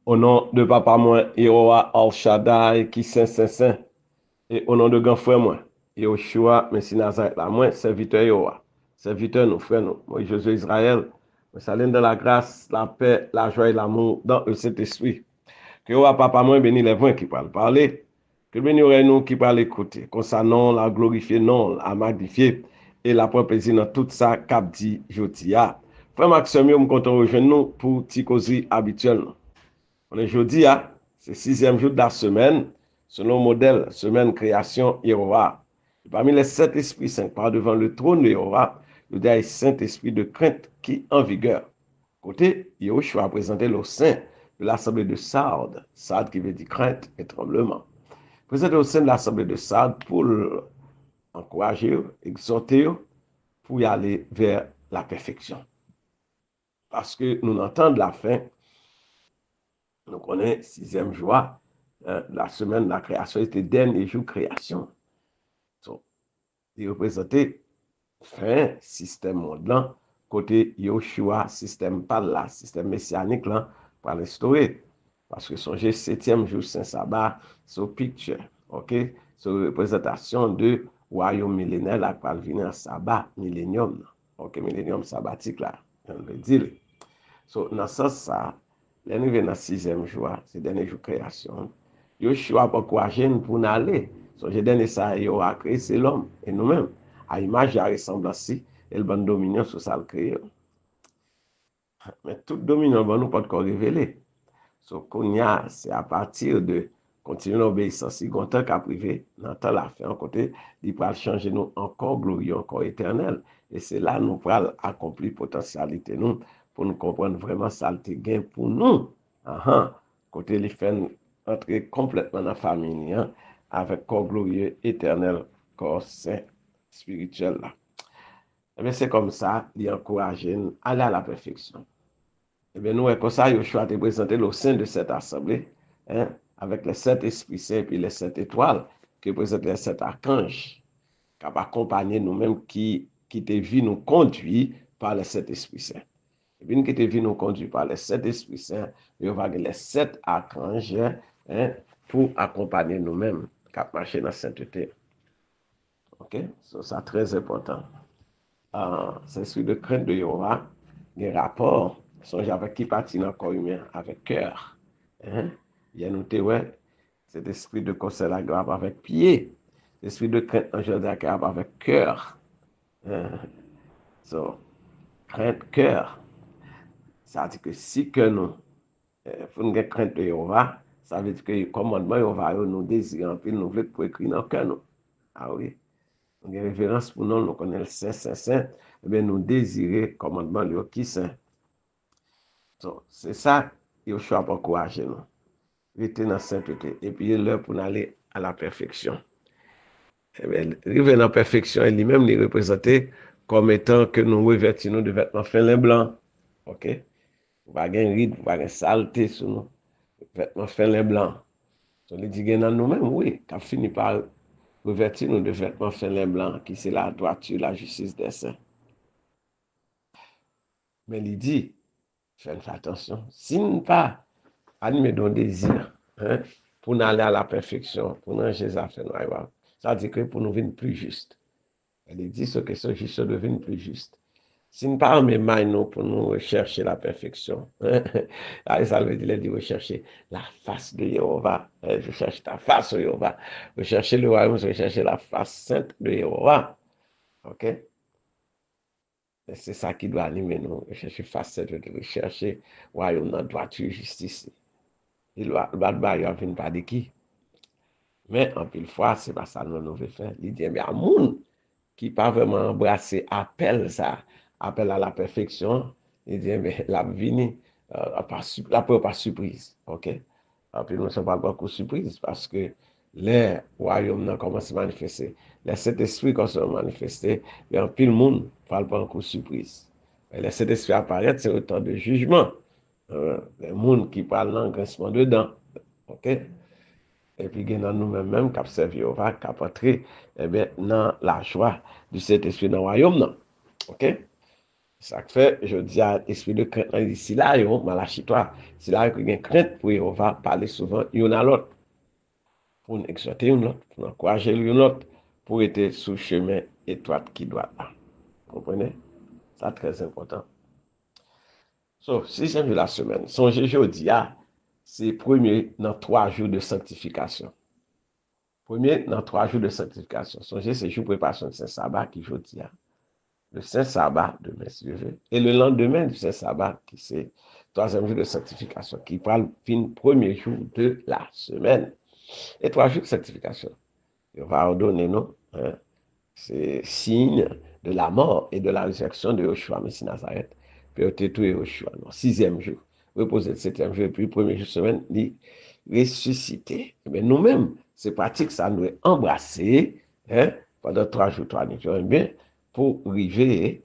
Au nom de papa moi, Yehowa Al Shaddai, qui saint. Et au nom de grand frère moi, Yehoshua, Messie Nazareth, là, moi, serviteur Yehowa, serviteur nous, frère nous, moi, Josué Israël, moi, salut dans la grâce, la paix, la joie et l'amour dans le Saint-Esprit. Que Yehowa papa moi, béni les voix qui parlent parler, que béni nous qui parlent écouter, qu'on sa non, la glorifier, non, la magnifier, et la prendre plaisir dans tout ça, cap dit, jodia. Frère Maxime, nous comptons rejoindre nous pour Tikosi habituel. On est jeudi, hein? C'est le 6e jour de la semaine, selon le modèle semaine création Yehovah. Parmi les 7 esprits saints par devant le trône de Yehovah, le dernier Saint-Esprit de crainte qui est en vigueur. Côté, Yahushua a présenté le sein de l'assemblée de Sardes, Sardes qui veut dire crainte et tremblement. Présenté au sein de l'assemblée de Sardes pour encourager, exhorter, pour y aller vers la perfection. Parce que nous entendons la fin. Donc, on est 6e jour, la semaine de la création, c'était dernier jour de création. Donc, il représentait fin système monde là, côté Yoshua, système pas là, système messianique là, pour l'instaurer. Parce que songez, 7e jour Saint-Sabbat, c'est picture, ok? C'est représentation de royaume millénaire là, pour venir en sabbat, millénium, ok? Millénium sabbatique là, on veut dire. So, dans ce sens, ça, l'arrivée dans le 6e jour, c'est le dernier jour de création. Yoshua pas encourager pour nous aller. So, j'ai donné ça, il a créé, c'est l'homme et nous-mêmes. À image et à ressemblance, et le bon dominion sur ça le créé. Mais tout dominion, bon, nous pas de révéler. So, qu'on y a, c'est à partir de continuer l'obéissance, si on tant qu'à privé, dans temps la fin, côté, il va changer nous encore glorieux, encore éternel. Et c'est là nous pourrons accomplir potentialité nous, pour nous comprendre vraiment ça le gain pour nous. Côté les fait entrer complètement dans la famille, hein, avec corps glorieux, éternel, corps saint, spirituel là. Et bien c'est comme ça, il encourage nous à aller à la perfection. Eh bien, nous, comme ça, Yoshua a présenté au sein de cette assemblée, hein, avec les 7 esprits saints et les 7 étoiles, qui représentent les 7 archanges, qui accompagné nous-mêmes, qui te vu nous conduire par les 7 esprits saints. Et puis, qui te vu nous conduire par les 7 esprits saints, il va les 7 archanges, hein, pour accompagner nous-mêmes, qui marcher dans la sainteté. OK? So, ça, très important. C'est celui de crainte de Yehovah, des rapports, songe avec qui partit dans le corps humain, avec cœur. Hein? Il y a noté, ouais, cet esprit de conseil agréable avec pied, l'esprit de crainte angélique agréable avec cœur. Hein? So, crainte, cœur. Ça veut dire que si que nous, faut nous crainte de Yehovah, ça veut dire que le commandement Yehovah, nous désirons, puis nous voulons pour écrire dans le cœur. Nous. Ah oui. Donc, il y a référence pour nous, nous connaissons le saint, eh bien, nous désirons commandement de qui saint. So, c'est ça, Yoshua pour encourager nous. Rester dans la sainteté. Et puis, l'heure pour aller à la perfection. Eh bien, arriver dans la perfection, et lui-même, il est représenté comme étant que nous revêtons de vêtements fin blanc. OK? Vous pas de ride, vous pas de saleté sur nous. Vêtements fin blanc. Donc, il dit que dans nous-mêmes, oui, qui a fini par revêtir nous de vêtements fin blanc, qui c'est la droiture, la justice des saints. Mais il dit, faites attention, si nous pas animé d'un désir, hein, pour nous aller à la perfection, pour nous Jésus a fait nous, ça dit que pour nous venir plus juste. Elle dit ce que ce juste devient plus juste. Si nous pas même nous pour nous rechercher la perfection, hein, ça veut dire de rechercher la face de Jéhovah. Je cherche ta face, Jéhovah. Rechercher le royaume, rechercher la face sainte de Jéhovah. OK? C'est ça qui doit animer nous. Rechercher face sainte, de rechercher le royaume dans droiture, justice. Il va venir pas de qui. Mais en pile fois, c'est pas ça que nous veut faire. Il dit, mais à monde qui pas vraiment embrasser appel ça, appel à la perfection, il dit, mais la vini, la peur pas surprise. OK? En puis nous ne sommes pas beaucoup surprise parce que les royaumes commencent à manifester. Les 7 esprits commencent à manifester, mais en pile monde ne parle pas encore surprise. Et les 7 esprits apparaissent, c'est autant de jugement. Les monde qui parlent dans le grincement dedans. OK? Et puis, dans nous-mêmes, qui servi au va, qui entrer dans la joie du Saint-Esprit dans le royaume. OK? Ça fait, je dis à l'esprit de crainte, si là, yo, malachitois, si là, il y a une crainte, puis on va parler souvent, il y en a l'autre, pour nous exhorter une autre, pour nous encourager une autre, pour être sur le chemin étroit qui doit là. Vous comprenez? C'est très important. So, sixième jour de la semaine, songez jeudi, c'est premier dans 3 jours de sanctification. Premier dans 3 jours de sanctification. Songez, c'est jour de préparation de Saint-Sabbat qui jeudi. Le Saint-Sabbat, demain, si je veux. Et le lendemain du Saint-Sabbat, qui c'est troisième jour de sanctification, qui parle fin premier jour de la semaine. Et 3 jours de sanctification. Et on va ordonner, non? Hein? C'est signe de la mort et de la résurrection de Yoshua, Messie Nazareth. Puis on tout Yoshua, non? 6e jour. Reposer le 7e jour, et puis premier jour de semaine, il ressuscité. Mais nous-mêmes, c'est pratique, ça nous est embrassé, hein? Pendant 3 jours, 3 nuits, bien, pour arriver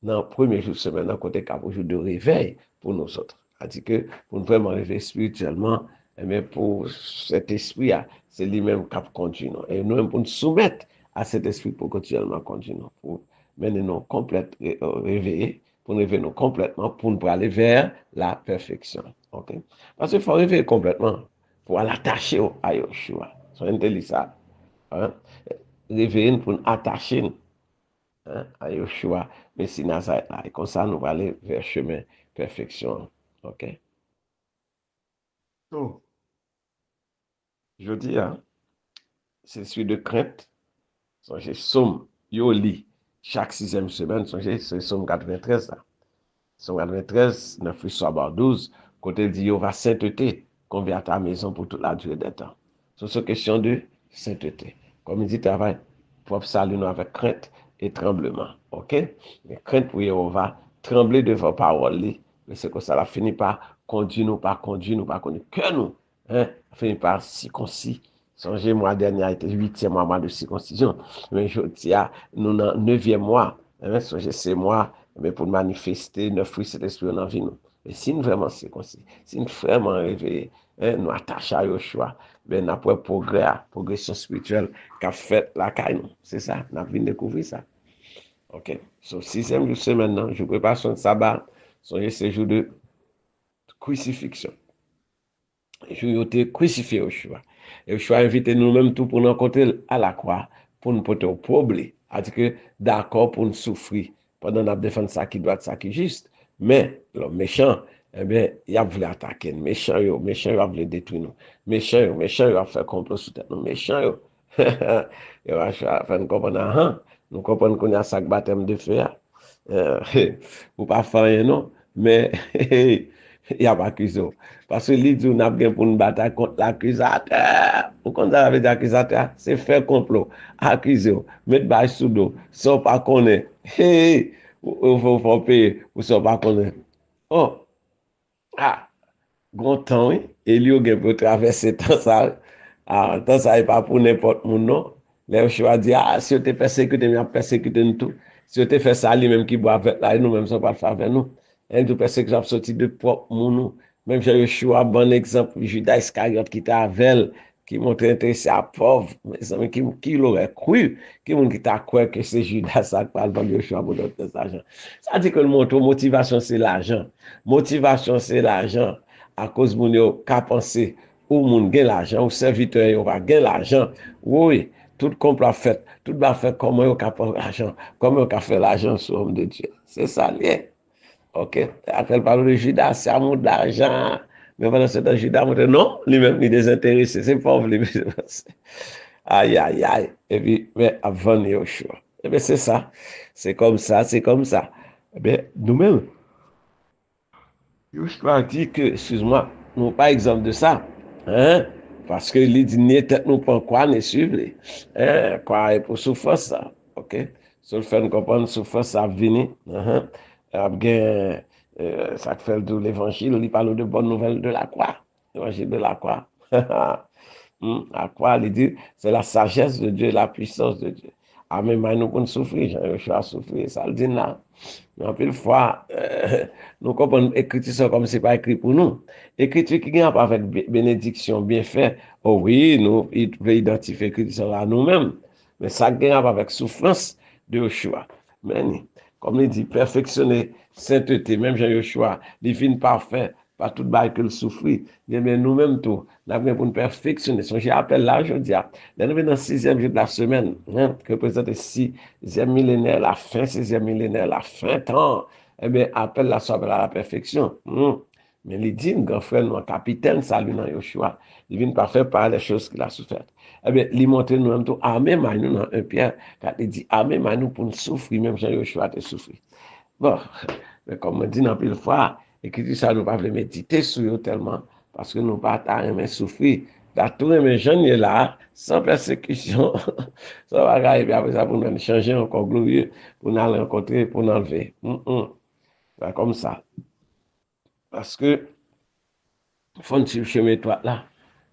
dans le premier jour de semaine, dans le côté 4 jours de réveil pour nous autres. C'est-à-dire que pour nous vraiment réveiller spirituellement, mais pour cet esprit, c'est lui-même qui conduit nous. Et nous-mêmes, pour nous soumettre à cet esprit pour continuellement conduire nous, pour mener nous complètement réveiller, pour nous réveiller nous complètement, pour nous aller vers la perfection. Okay? Parce qu'il faut réveiller complètement pour l'attacher à Yoshua. C'est intelligent ça. Hein? Réveiller pour nous attacher à Yoshua, Messie Nazareth là. Et comme ça, nous allons aller vers chemin perfection. OK? Donc, je dis, c'est celui de crainte. Songez, Somme, yo lit, chaque 6e semaine, songez, c'est Somme 93 là. Somme 93, 9 soir 12, côté dit, yo va sainteté, convient à ta maison pour toute la durée des temps. C'est une question de sainteté. Comme il dit, travail, propre salut nous avec crainte et tremblement. OK? Mais crainte, oui, on va trembler devant parole. Mais c'est que ça va finir par conduire nous, par conduire que nous. Hein? Finir par circoncis. Songez, mois dernier a été 8e mois de circoncision. Mais je dis, nous dans 9e mois. Hein? Songez, c'est mois, mais pour manifester 9 fruits, cet esprit dans vie nous. Mais si nous vraiment circoncis, si nous vraiment réveillés, hein, nous attachons à Yoshua, ben, nous avons progression spirituelle qu'a fait la caille. C'est ça, nous avons découvrir ça. OK. So, 6e jour de semaine, maintenant, je prépare son sabbat, son jour de crucifixion. Je vais te crucifier Yoshua. Yoshua a invité nous-mêmes tout pour nous rencontrer à la croix, pour nous porter au problème. C'est-à-dire que d'accord pour nous souffrir, pendant nous défendre ça qui doit être ça qui est juste. Mais l'homme méchant, eh bien, il a voulu attaquer nous. Méchant, il a voulu détruire nous. Méchant, il a fait complot sous tête nous. Méchant, il a fait nous comprendre, nous comprenons qu'on a un sac baptême de feu. Ou pas faire rien, non, mais il y a pas accusé. Parce que lui dit, on a bien pour une bataille contre l'accusateur. Vous comprenez l'accusateur? C'est faire complot. Accuser, mettre bâche sous dos, sans pas connaître. Hey, il faut payer, ou sans pas connaître. Oh, grand temps, oui. Et lui, il peut traverser temps ça. Temps ça, n'est pas pour n'importe qui, non. Les choix dit, si on te persécuté, il a persécuté nous tout. Si on te fait ça, lui-même qui boit avec là, nous-mêmes, ça pas le faire avec nous. Et tout persécution sorti de propre nous. Même j'ai choix, bon exemple, Judas Iscariot qui était avec, qui montre intéressé à pauvre, mais qui l'aurait cru, qui t'a cru que c'est Judas ça qui parle de choix pour donner l'argent. Ça dit que le mot motivation, c'est l'argent. Motivation, c'est l'argent. À cause moun yo ka penser ou moun gen l'argent, ou serviteur yo va gen l'argent. Oui, tout complot fait, tout va fait comment yo ka prendre l'argent, comment yo ka fait l'argent sur homme de Dieu. C'est ça lié. OK. Après elle parle de Judas, c'est amour d'argent. Mais pendant ce temps, Judas montre non, lui-même il est désintéressé, c'est pauvre lui. Aïe aïe aïe. Et puis mais avant Yoshua. Et bien c'est ça. C'est comme ça, c'est comme ça. Eh bien nous-mêmes Yoshua dit que, excuse-moi, nous pas exemple de ça. Hein? Parce que il dit, ni tête nous pas quoi, ne suivre. Hein? Quoi, et pour souffrance ça. OK? Si le fait nous comprendre, souffrance ça venir. Ça fait de l'évangile, il parle de bonnes nouvelles de la croix. L'évangile de la croix. La croix, il dit, c'est la sagesse de Dieu, la puissance de Dieu. Ah, mais nous pouvons souffrir, Jean-Yoshua souffrir, ça le dit là. Mais en plus, fois, nous comprenons l'écriture comme c'est pas écrit pour nous. L'écriture qui vient avec bénédiction bien fait, oh oui, nous pouvons identifier l'écriture là nous-mêmes. Mais ça vient avec souffrance de Yoshua. Mais comme il dit, perfectionner sainteté, même Jean-Yoshua, divine parfait, pas tout bail que le souffrit. Bien, nous-mêmes, tout, nous avons pour nous perfectionner. Son j'appelle là, je dis, nous sommes dans le 6e jour de la semaine, hein, que représente le 6e millénaire, la fin 6e millénaire, la fin temps. Eh bien, appelle la soirée à la perfection. Mais il dit, grand frère, nous, capitaine, salut dans Yoshua. Il vient parfait par les choses qu'il a souffert. Eh bien, il montre nous même tout, armé, nous, dans 1 Pierre, quand il dit, armé, nous, pour nous souffrir, même Jean Yoshua a souffert. Bon, mais comme on dit dans pile fois, écrit ça, nous ne pouvons pas méditer sur eux tellement, parce que nous ne pouvons pas aimer souffrir. Dans tous les jeunes là, sans persécution, ça va arriver, puis après ça, pour nous changer encore glorieux, pour nous rencontrer, pour nous enlever. C'est comme ça. Parce que, il faut suivre chemin toi là.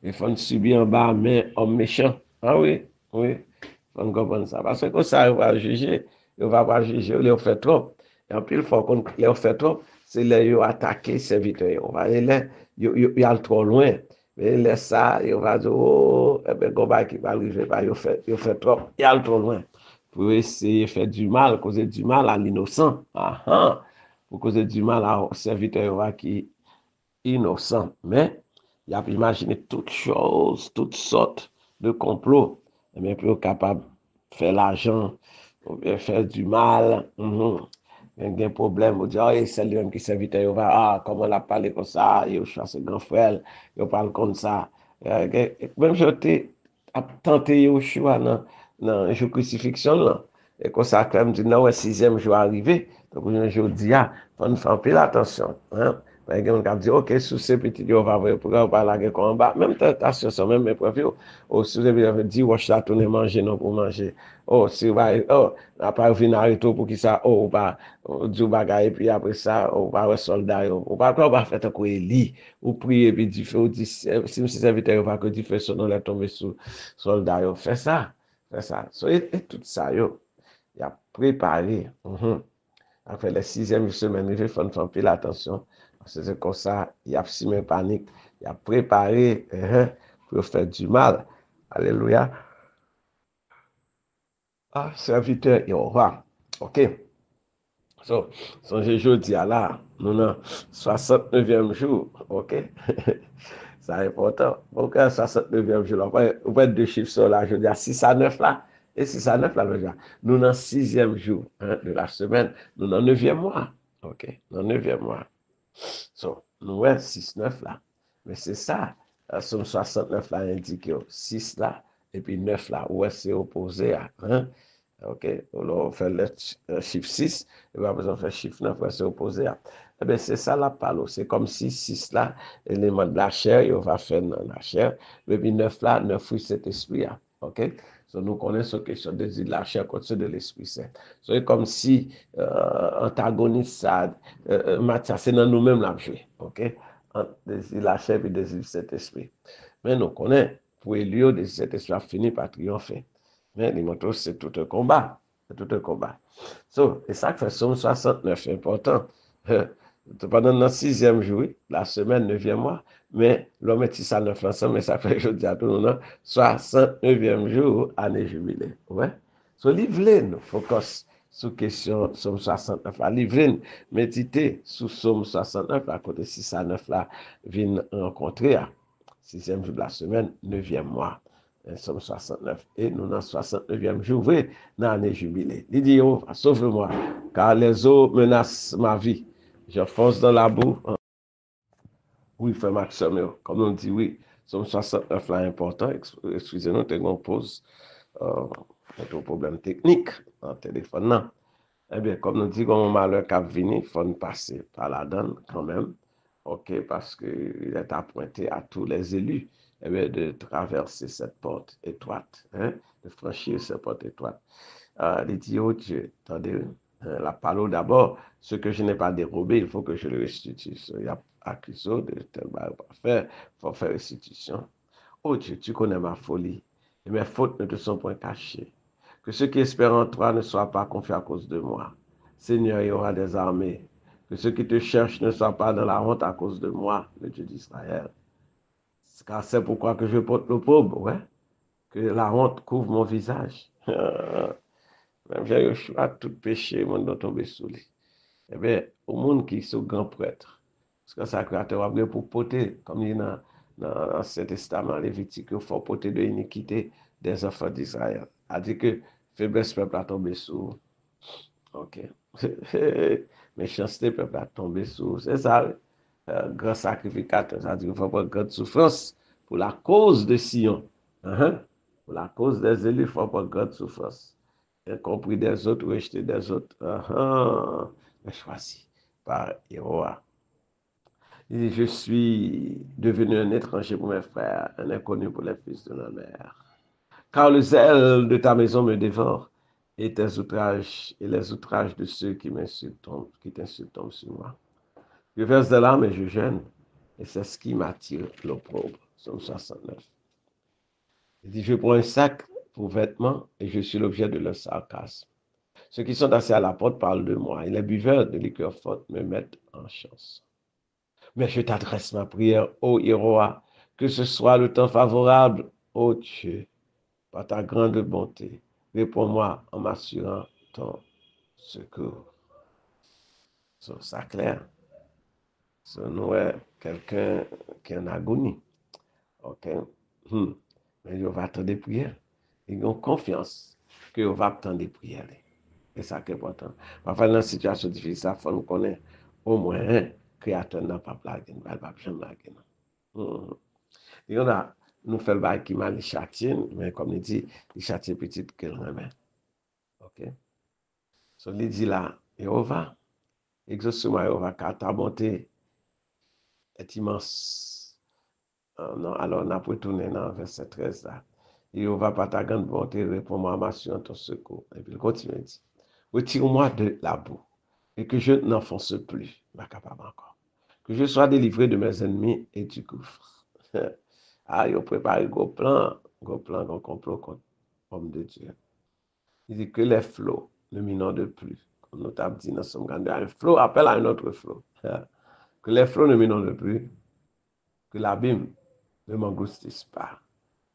Il faut subir en bas, mais homme méchant. Ah oui, oui. Il faut comprendre ça. Parce que ça, il va juger. Il va pas juger, il fait trop. Et en plus, il faut qu'on fait trop. C'est là qu'il attaquer serviteur. On va aller, il a trop loin. Mais il laisse ça, il va dire, oh, eh bien, Goba qui va arriver, il fait trop. Il a trop loin. Pour essayer de faire du mal, causer du mal à l'innocent. Pour causer du mal à serviteur qui innocent, mais il a imaginé toutes choses, toutes sortes de complots, mais pour capable de faire l'argent, ou bien faire du mal. Il y a un problème, on dit, oh, c'est lui qui serviteur, comment on a parlé comme ça, il a c'est grand frère, il parle comme ça. Même je t'ai tenté Yoshua dans la crucifixion, là. Et comme ça, quand même, dit, non, ouais, 6e jour arrivé. Donc, je dis, il faut faire un peu l'attention. Hein? Par exemple, on dit, ok, sous ces petits, on va voir, pour on parler avec combat. Même tentation, ça, même épreuve, sous ces petits, on dit, ouais, je tourner manger, non, pour manger. Oh, si, après, venir arrêter pour qui ça, du bagage, et puis après ça, on va voir soldat, on va faire un coup, lit, ou prier, puis du feu, ou dit, si c'est serviteur, on va que du feu, son nom est tombé sous soldat, fais ça, fais ça. Et tout ça, il a préparé. Après la 6e semaine, il faut faire plus attention. C'est comme ça, il a simé panique, il a préparé pour faire du mal. Alléluia. Serviteur et au roi. OK. So, je dis à là, nous avons 69e jour. OK. C'est important. Pourquoi 69e jour? On va être deux chiffres sur là. Je dis à 6 à 9 là. Et 6 à 9 là, nous avons 6e jour de la semaine. Nous avons 9e mois. OK. Dans 9e mois. So, nous avons 6, 9 là. Mais c'est ça. Somme 69 là indique 6 là. Et puis 9 là. Où est-ce opposé à? OK. On fait le chiffre 6. Et puis après, on fait le chiffre 9. Où est-ce opposé à? Eh bien, c'est ça la parole. C'est comme si 6 là, élément de la chair, on va faire dans la chair. Et puis 9 là, 9 fruits cet esprit. OK? So, nous connaissons question de la chair contre ceux de l'esprit saint. So, c'est comme si antagoniste ça, c'est dans nous-mêmes la jouer. OK? Désir la chair et désir cet esprit. Mais nous connaissons, pour Élio, désir cet esprit a fini par triompher. Mais les motos, c'est tout un combat. C'est tout un combat. So, et ça fait Somme 69, important. Pendant le 6e jour, la semaine, 9e mois, mais l'homme est 6 à 9 ensemble, mais ça fait, je dis à tout le monde, 69e jour, année jubilée. Ouais. So, livre nous, focus sur question Somme 69 là. Livre méditer sur Somme 69 là, côté 6 à 9 là, vient rencontrer, 6e jour de la semaine, 9e mois. Somme 69. Et nous, dans 69e jour, oui, dans l'année jubilée. Il dit, oh, sauve-moi, car les eaux menacent ma vie. Je fonce dans la boue. Oui, frère Maxime, comme on dit, oui, Somme 69 là important. Excusez-nous, on pose un problème technique dans le téléphone. Non. Eh bien, comme nous dit, comme malheur qui venu, il faut nous passer par la donne quand même. OK, parce qu'il est appointé à tous les élus eh bien, de traverser cette porte étroite, de franchir cette porte étroite. Il dit, oh Dieu, attendez, la parole d'abord, ce que je n'ai pas dérobé, il faut que je le restitue. Il y a accusé de tel mal pas faire, il faut faire restitution. Oh Dieu, tu connais ma folie, et mes fautes ne te sont point cachées. Que ceux qui espèrent en toi ne soient pas confiés à cause de moi. Seigneur, il y aura des armées. Que ceux qui te cherchent ne soient pas dans la honte à cause de moi, le Dieu d'Israël. Car c'est pourquoi que je porte l'opprobre, ouais. Que la honte couvre mon visage. Même j'ai Yoshua, tout péché, monde doit tomber sous lui. Eh bien, au monde qui sont grand prêtre, parce que ça créateur a bien pour porter, comme il y a dans l'Ancien Testament, Lévitique, il faut porter de l'iniquité des enfants d'Israël. A dit que faiblesse peuple a tombé sous. Ok. Méchanceté peuple a tombé sous. C'est ça, grand sacrificateur. Ça dit qu'il faut pas grande souffrance pour la cause de Sion. Hein? Pour la cause des élus, il faut pas grande souffrance. Incompris des autres, rejeté des autres. Mais choisi par Héroa. Il dit, je suis devenu un étranger pour mes frères, un inconnu pour les fils de ma mère. Car le zèle de ta maison me dévore, et tes outrages et les outrages de ceux qui t'insultent tombent sur moi. Je verse des larmes et je gêne, et c'est ce qui m'attire l'opprobre. Somme 69. Il dit, je prends un sac pour vêtements, et je suis l'objet de leur sarcasme. Ceux qui sont assis à la porte parlent de moi, et les buveurs de liqueur forte me mettent en chance. Mais je t'adresse ma prière, ô Héroa, que ce soit le temps favorable, ô Dieu, par ta grande bonté. Réponds-moi en m'assurant ton secours. Ça clair. Ça nous est quelqu'un qui est en agonie. OK? Mais il va attendre des prières. Ils ont confiance qu'il va attendre des prières. C'est ça qui est important. Parfois, dans une situation difficile, ça faut nous connaître au moins un créateur n'a pas blagué, il va pas jamais blaguer. Il y en a, nous faisons le bail qui m'a les châtier, mais comme il dit, il châtie petite qu'elle remet. OK? So, il dit là, Jéhovah, exauce-moi, Jéhovah, car ta bonté est immense. Non, alors, on a retourné dans verset 13 là. Jéhovah, par ta grande bonté, réponds-moi à ma sueur, ton secours. Et puis il continue, il dit, retire-moi de la boue et que je n'enfonce plus, ma capable encore. Que je sois délivré de mes ennemis et du gouffre. Ah, il a préparé un plan, complot contre l'homme de Dieu. Il dit que les flots ne m'inondent plus. Comme nous t'avons dit dans Somme 42, un flot appelle à un autre flot. Que les flots ne m'inondent plus, que l'abîme ne m'angoustisse pas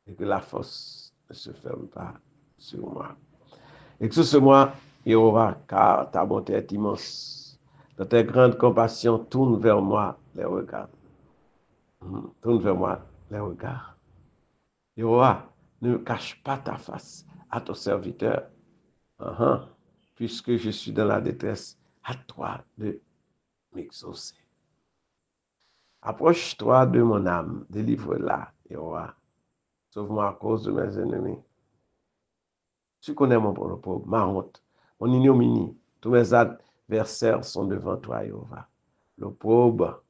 et que la fosse ne se ferme pas sur moi. Exauce-moi, Jéhovah, car ta bonté est immense. Dans tes grandes compassions, tourne vers moi les regards. Tourne vers moi les regards. Jéhovah, ne cache pas ta face à ton serviteur. Puisque je suis dans la détresse, à toi de m'exaucer. Approche-toi de mon âme, délivre-la, Jéhovah. Sauve-moi à cause de mes ennemis. Tu connais mon propos, ma honte, mon ignominie. Tous mes adversaires sont devant toi, Jéhovah. L'opprobre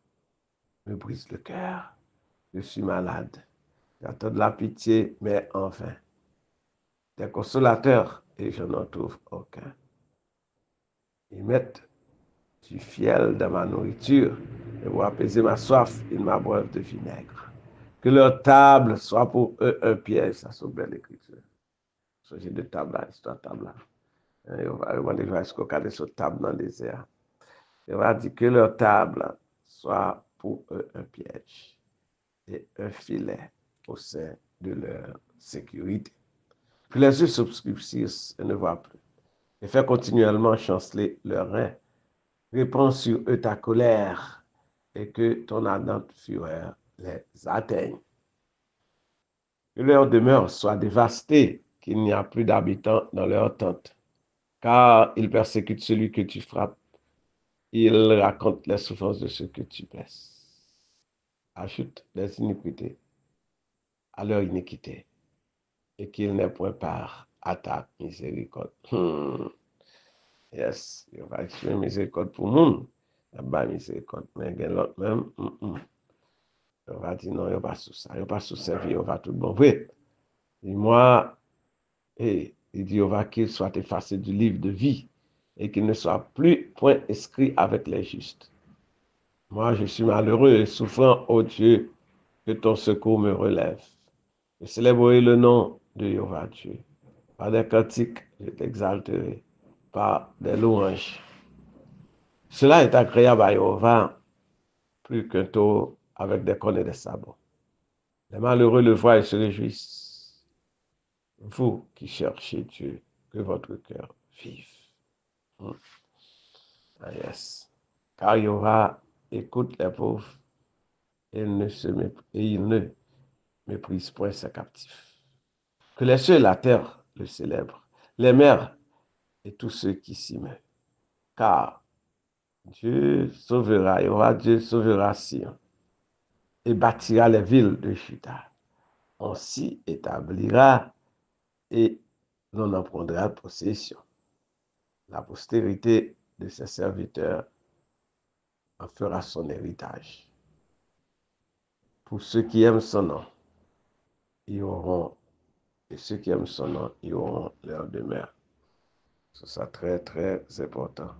me brise le cœur. Je suis malade. J'attends de la pitié, mais en vain. Des consolateurs, et je n'en trouve aucun. Ils mettent du fiel dans ma nourriture, et pour apaiser ma soif, ils m'abreuvent de vinaigre. Que leur table soit pour eux un piège, ça c'est une belle écriture. J'ai de table là, histoire de table là. On va demander à ce qu'on garde cette table dans le désert. Il va dire que leur table soit pour eux un piège et un filet au sein de leur sécurité. Que les yeux s'obscurcissent et ne voient plus. Et fait continuellement chanceler leurs reins. Répands sur eux ta colère et que ton ardente fureur les atteigne. Que leur demeure soit dévastée, qu'il n'y a plus d'habitants dans leur tente. Car ils persécutent celui que tu frappes. Ils racontent les souffrances de ceux que tu blesses. Ajoute les iniquités à leur iniquité et qu'ils n'aient point part à ta miséricorde. Yes, il va exprimer miséricorde pour le monde. Il n'y a pas miséricorde. Mais l'autre même, il va dire non, il n'y a pas sous ça. Il n'y a pas sous servir, il va tout bon. Oui. Et moi, il dit, il va qu'il soit effacé du livre de vie et qu'il ne soit plus point inscrit avec les justes. Moi, je suis malheureux et souffrant, ô Dieu, que ton secours me relève. Je célébrerai le nom de Jéhovah Dieu. Par des cantiques, je t'exalterai. Par des louanges. Cela est agréable à Jéhovah, plus qu'un taureau avec des cornes et des sabots. Les malheureux le voient et se réjouissent. Vous qui cherchez Dieu, que votre cœur vivent. Ah, yes. Car Jéhovah écoute les pauvres et il ne méprise point ses captifs. Que les cieux et la terre le célèbrent, les mers et tous ceux qui s'y mettent. Car Dieu sauvera, Dieu sauvera Sion et bâtira les villes de Juda. On s'y établira et l'on en prendra possession. La postérité de ses serviteurs en fera son héritage. Pour ceux qui aiment son nom, ils auront, et ceux qui aiment son nom, ils auront leur demeure. C'est ça très, très important.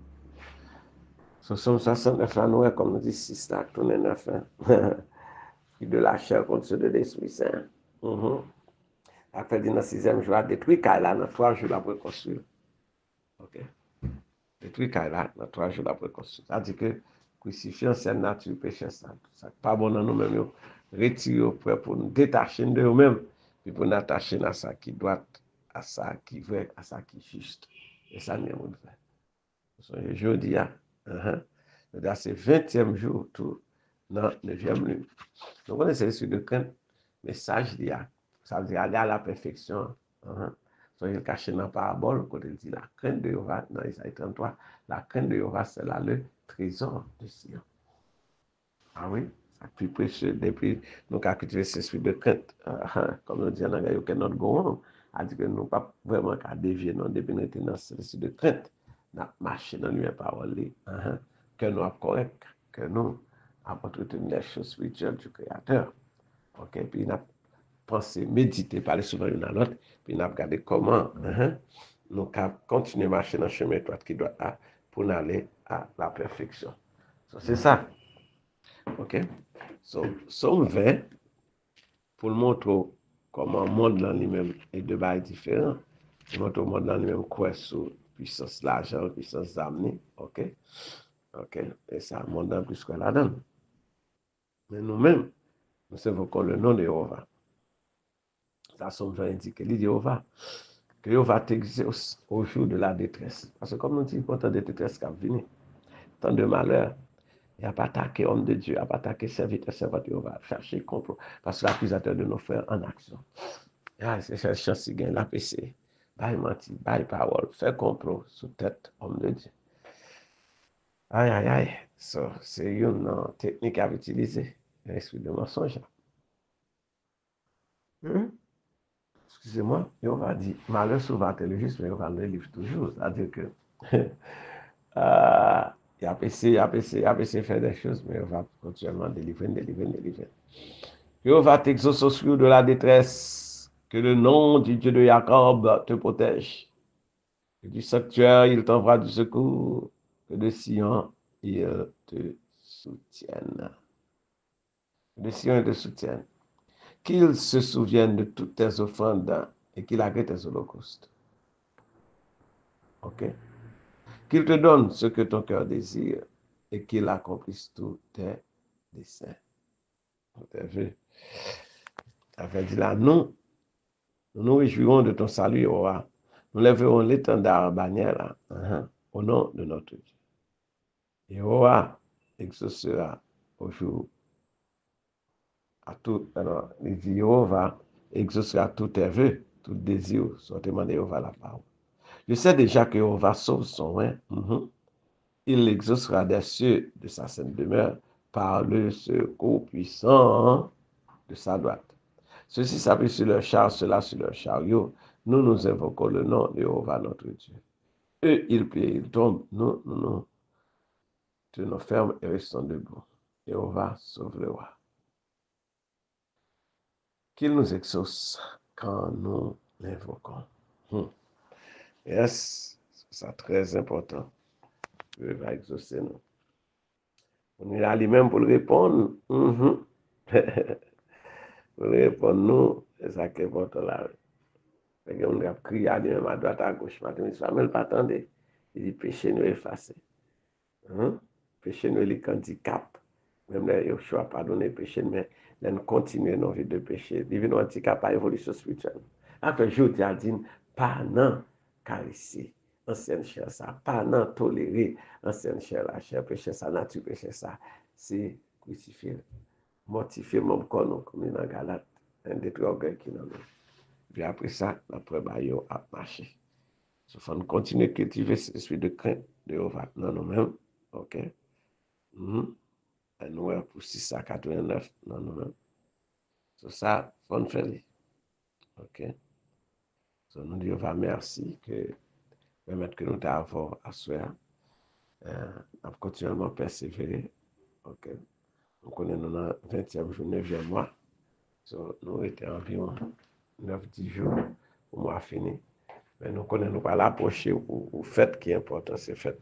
Ce sont 69 ans, comme nous dit, 6 actes, on est 9 ans. De la chair contre ceux de l'Esprit Saint. Après, dans le 6e jour, détruit Kaila, dans 3 jours après construire. Ok? Détruit Kaila, dans 3 jours après construire. C'est-à-dire que crucifier ancienne nature, péché, ça pas bon dans nous-mêmes, retirer prêt pour nous détacher de nous-mêmes, puis pour nous attacher à ça qui doit, à ça qui est vrai, à ça qui est juste. Et ça, nous avons fait. Je dis, c'est le 20e jour, tout, dans le 9e lune. Donc, on essaie de craindre. Message d'IA. Ça veut dire aller à la perfection. Soyez caché dans la parabole, quand il dit la crainte de Jéhovah, dans Isaïe 33, la crainte de Jéhovah, c'est là le trésor de Sion. Ah oui, c'est plus précieux depuis nous avons cultivé cet esprit de crainte. Comme nous disons dans le que notre gourmand a dit que nous ne pas vraiment qu'à dévier, non, depuis nous étions dans cet esprit de crainte. Nous avons marché dans les paroles, que nous avons correct, que nous avons entretenu les choses spirituelles du Créateur. Ok, puis nous avons pensé, médité, parler souvent l'une à l'autre, puis nous avons regardé comment nous avons continué à marcher dans le chemin étroit qui doit pour aller à la perfection. So, c'est ça. Ok? So, Somme 20, pour le montrer comment le monde dans lui-même est de bail différent, pour montrer le monde dans lui-même quoi sur puissance l'argent, puissance d'amener. Ok? Ok? Et ça, le monde dans plus que la donne. Mais nous-mêmes, nous savons qu'on le nom de Jéhovah. Ça, Somme 20 indique, il dit Jéhovah, que Jéhovah t'exauce au jour de la détresse. Parce que comme nous disons, quand de détresse qui a venu, tant de malheur, il n'y a pas attaqué homme de Dieu, il n'y a pas attaqué serviteur, serviteur, va chercher complot. Parce que l'accusateur de nos frères en action. C'est chercher si gagne la PC. Bail menti, bail parole, fait complot sous tête homme de Dieu. Aïe, aïe, aïe. So, c'est une technique à utiliser. L'esprit de mensonge. Excusez-moi, on va dire, malheur souvent le juste, mais on va le livre toujours. C'est-à-dire que il a essayé de faire des choses, mais on va continuellement délivrer. On va t'exaucer au secours de la détresse, que le nom du Dieu de Jacob te protège. Que du sanctuaire, il t'envoie du secours, que de Sion, il te soutienne. Que de Sion, il te soutienne. Qu'il se souvienne de toutes tes offrandes et qu'il agrée tes holocaustes. Ok? Qu'il te donne ce que ton cœur désire et qu'il accomplisse tous tes desseins. Vous avez vu? Ça fait dire là, nous nous réjouirons de ton salut, au roi. Nous lèverons l'étendard bannière là, au nom de notre Dieu. Et au roi exaucera au jour à tout, alors, il dit, Jéhovah exaucera tous tes vœux, tout désir, sortement de Jéhovah la parole. Je sais déjà que Jéhovah sauve son oint. Il exaucera des cieux de sa sainte demeure par le secours puissant de sa droite. Ceux-ci s'appuient sur leur char, ceux-là sur leur chariot. Nous, nous invoquons le nom de Jéhovah notre Dieu. Eux, ils plient, ils tombent. Nous tenons fermes et restons debout. Jéhovah sauve le roi. Qu'il nous exauce quand nous l'invoquons. Yes, c'est très important. Dieu va exaucer nous. On est là lui-même pour le répondre. Pour le répondre, nous, c'est ça qui est important là. On a crié à lui-même à droite, à gauche. Mais il pas attendre. Il dit, péché nous effacé. Péché nous les handicap. Même là, il choix pardonner péché, mais nous continuons nos vies de péché. Vivre nos handicap à évolution spirituelle. Après, je dis, pas non, car ici, ancienne chair ça, pas non tolérer ancienne chair, la chair péché ça, nature péché ça, c'est crucifier, mortifier mon corps, comme dans Galate, un des trois orgueils qui nous. Puis après ça, après, yo a marché. Il faut continuer à cultiver cet esprit de crainte de Jéhovah dans nous-mêmes, ok? Et nous, pour 689 dans nous-mêmes. C'est ça, il faut faire. Ok? So, nous disons merci que permettre que nous t'avons à soi, continuellement persévérer. Ok? Nous connaissons dans le 20e jour, 9e mois. So, nous étions environ 9-10 jours pour moi fini. Mais nous connaissons pas l'approcher au fait qui est important, c'est fait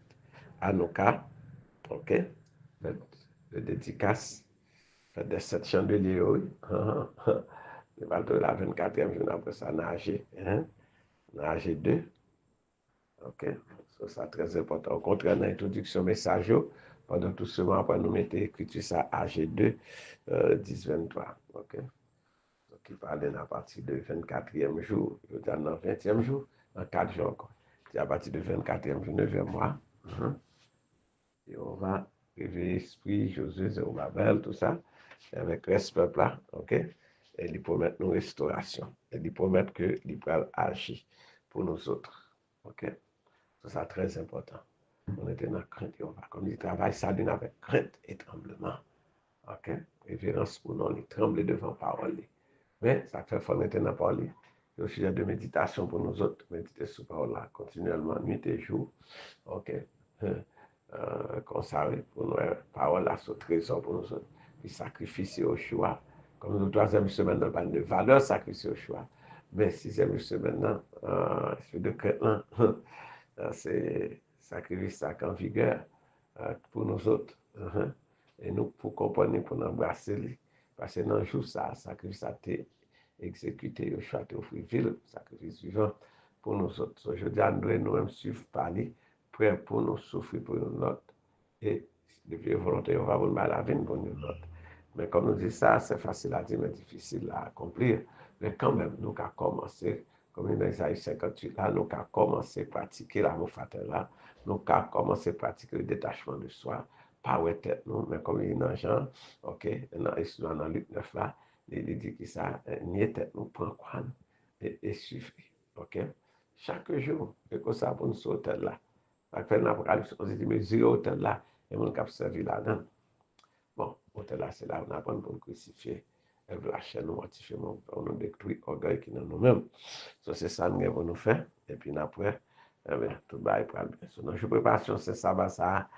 à nos cas. Ok? Fait de dédicace, fait de 7 chandeliers, oui. Le bateau de la 24e jour après ça, nager. Nager 2. Ok, so, ça très important. Au contraire, dans l'introduction message, pendant tout ce moment, après nous mettons écrit ça AG2 10-23. Ok, so, qui parle à partir du 24e jour, dans le 20e jour, dans 4 jours encore. C'est à partir du 24e jour, 9e mois. Et on va réveiller l'esprit, Josué, Zérubabel, tout ça, avec le peuple là, ok? Et il promet nous restauration. Et il promet que il va agir pour nous autres. Ok? C'est ça très important. On était dans la crainte et on va. Comme il travaille ça d'une avec crainte et tremblement. Ok? Révérence pour nous, il tremble devant parole. Mais ça fait fort dans la parole. Il y a aussi de méditation pour nous autres. Méditer sur parole là continuellement, nuit et jour. Ok? Consacrer pour nous, parole là, ce trésor pour nous autres. Puis sacrifier au choix. Comme nous, troisième semaine, on parle de valeur sacrifiée au choix. Mais sixième semaine, c'est de crainte là. C'est sacrifice ça en vigueur pour nous autres. Et nous, pour comprendre, pour nous embrasser. Parce que dans le jour, ça, sacrifice ça été exécuté, au choix de offrir sacrifice vivant pour nous autres. So, je dis à nous, nous-mêmes suivre parler, prêt pour nous souffrir pour une autre. Et depuis volonté, on va vous mal à venir pour une autre. Mais comme nous dit ça, c'est facile à dire, mais difficile à accomplir. Mais quand même, nous avons commencé, comme dans Isaïe 58, là, nous avons commencé à pratiquer l'amour fraternel là, nous avons commencé à pratiquer le détachement de soi, pas ouais tête nous, mais comme il y a dans Jean, ok, dans Luc 9 là, il dit que ça, ni tête nous prend quoi, et suffit, ok. Chaque jour, et que ça pour nous sauter là. Après l'Apocalypse, on dit, mais zéro hôtel là, et mon cap servi là-dedans. Bon, hôtel là, c'est là, on apprend pour nous crucifier. La chaîne nous mortifier, on nous détruit l'orgueil qui est dans nous-mêmes. So, c'est ça nous avons nous faire. Et puis après, tout le bail pour aller bien. So, dans la préparation, c'est ça, ça,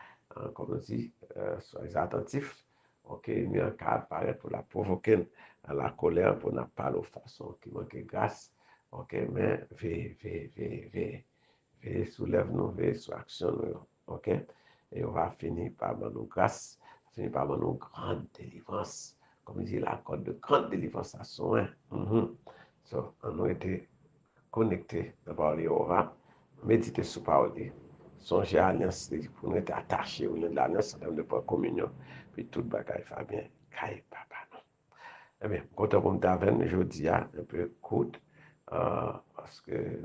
comme on dit, soyez attentifs. Ok, il y a un cas apparaît pour la provoquer à la colère, pour ne pas de façon qui manque de grâce. Ok, mais soulève-nous, veille sur action, ok? Et on va finir par nous grâce, finir par nous grande délivrance. Comme il dit, la corde de grande délivrance à son. So, on a été connectés à parole, on va méditer sur parole, songer à l'alliance pour nous être attachés au lieu de l'alliance en termes de communion, puis tout le bagage va bien, caille papa. Eh bien, content pour me je dis un peu court, parce que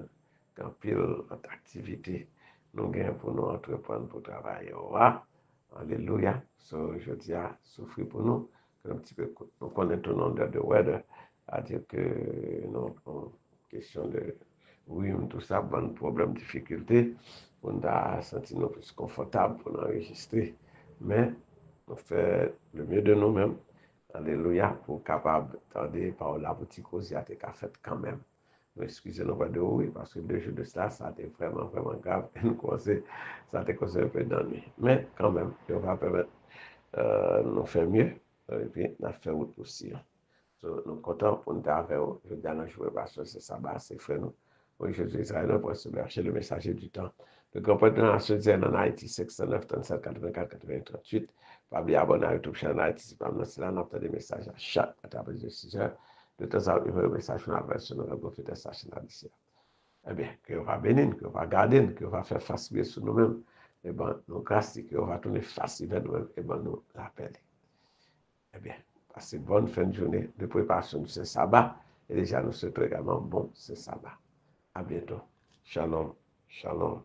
quand pile d'activité nous gagnons pour nous entreprendre pour travailler. Alléluia. So, je dis à souffrir pour nous, un petit peu, nous connaissons tout le nom de weather, à dire que nous, question de oui, tout ça, bon problème, difficulté, on a senti nous plus confortable pour enregistrer. Mais on fait le mieux de nous-mêmes. Alléluia, pour capable d'attendre par la boutique aussi à tes fait quand même. Excusez-nous de oui, parce que 2 jours de cela, ça a été vraiment, vraiment grave. Et nous commençons, ça a été causé un peu d'ennui. Mais quand même, on va permettre nous faire mieux. Et puis, nous faire autre aussi. So, nous sommes contents pour nous avec vous. Je dis à nos joueurs, parce que c'est ça, c'est frère nous. Oui, Jésus Israël, pour se berger le messager du temps. Le grand point de national en Haïti, 609, 37, 84, 80, 38. Pas oublier abonner à YouTube channel Haïti, c'est pas c'est là, on obtient des messages à chaque à travers de 6 heures. De temps en temps, un message sur la version de la prophétie station d'ici. Eh bien, que on va bénir, que on va garder, que on va faire face bien sur nous-mêmes. Eh bien, nous grâce, que on va tourner face vers nous-mêmes, et bien, nous rappeler. Eh bien, passez une bonne fin de journée de préparation de ce sabbat. Et déjà, nous souhaitons également bon ce sabbat. À bientôt. Shalom. Shalom.